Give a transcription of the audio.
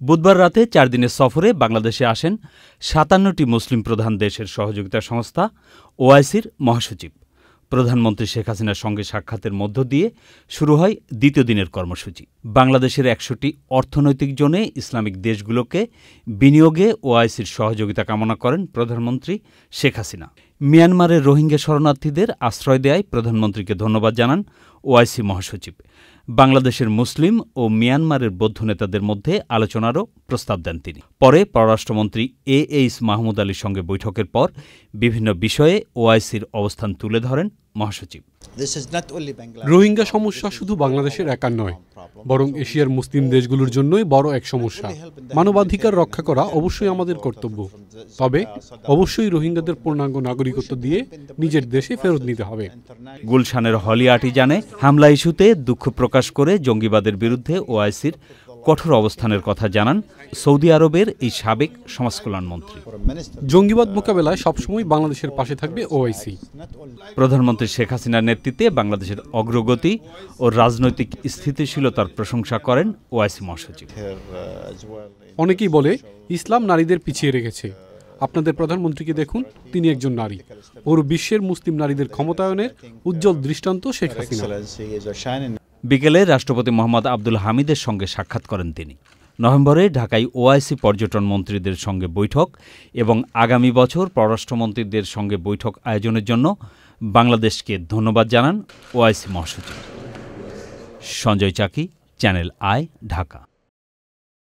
বুধবার রাতে 4 দিনের সফরে বাংলাদেশে আসেন ৫৭টি মুসলিম প্রধান দেশের সহযোগিতা সংস্থা ওআইসির মহাসচিব। প্রধানমন্ত্রী শেখ হাসিনার সঙ্গে সাক্ষাতের মধ্য দিয়ে শুরু হয় দ্বিতীয় দিনের কর্মসূচি। বাংলাদেশের ১০০টি অর্থনৈতিক জোনে ইসলামিক দেশগুলোকে বিনিয়োগে ওআইসির সহযোগিতা কামনা করেন প্রধানমন্ত্রী শেখ হাসিনা। মিয়ানমারের রোহিঙ্গা শরণার্থীদের আশ্রয় দেয়ায় প্রধানমন্ত্রীকে ধন্যবাদ জানান ওআইসি মহাসচিব। বাংলাদেশের মুসলিম ও মিয়ানমারের বৌদ্ধ নেতাদের মধ্যে আলোচনারও প্রস্তাব দেন তিনি। পরে পররাষ্ট্রমন্ত্রী এইচ মাহমুদ আলীর সঙ্গে বৈঠকের পর বিভিন্ন বিষয়ে ওআইসির অবস্থান তুলে ধরেন মহাসচিব। রোহিঙ্গা সমস্যা শুধু বাংলাদেশের একার নয়, বরং এশিয়ার মুসলিম দেশগুলোর জন্যই বড় এক সমস্যা। মানবাধিকার রক্ষা করা অবশ্যই আমাদের কর্তব্য, তবে অবশ্যই রোহিঙ্গাদের পূর্ণাঙ্গ নাগরিকত্ব দিয়ে নিজের দেশে ফেরত নিতে হবে। গুলশানের হলি আর্টিজানে হামলা ইস্যুতে দুঃখ প্রকাশ করে জঙ্গিবাদের বিরুদ্ধে ওআইসির কঠোর অবস্থানের কথা জানান সৌদি আরবের এই সাবেক সমাজকল্যাণমন্ত্রী। জঙ্গিবাদ মোকাবেলায় সবসময় বাংলাদেশের পাশে থাকবে ওআইসি। প্রধানমন্ত্রী শেখ হাসিনার নেতৃত্বে বাংলাদেশের অগ্রগতি ও রাজনৈতিক স্থিতিশীলতার প্রশংসা করেন ওআইসি মহাসচিব। অনেকেই বলে ইসলাম নারীদের পিছিয়ে রেখেছে। আপনাদের প্রধানমন্ত্রীকে দেখুন, তিনি একজন নারী। পুরো বিশ্বের মুসলিম নারীদের ক্ষমতায়নের উজ্জ্বল দৃষ্টান্ত শেখ হাসিনা। বিকেলে রাষ্ট্রপতি মোহাম্মদ আব্দুল হামিদের সঙ্গে সাক্ষাৎ করেন তিনি। নভেম্বরে ঢাকায় ওআইসি পর্যটন মন্ত্রীদের সঙ্গে বৈঠক এবং আগামী বছর পররাষ্ট্রমন্ত্রীদের সঙ্গে বৈঠক আয়োজনের জন্য বাংলাদেশকে ধন্যবাদ জানান ওআইসি মহাসচিব। সঞ্জয় চাকি, চ্যানেল আই, ঢাকা।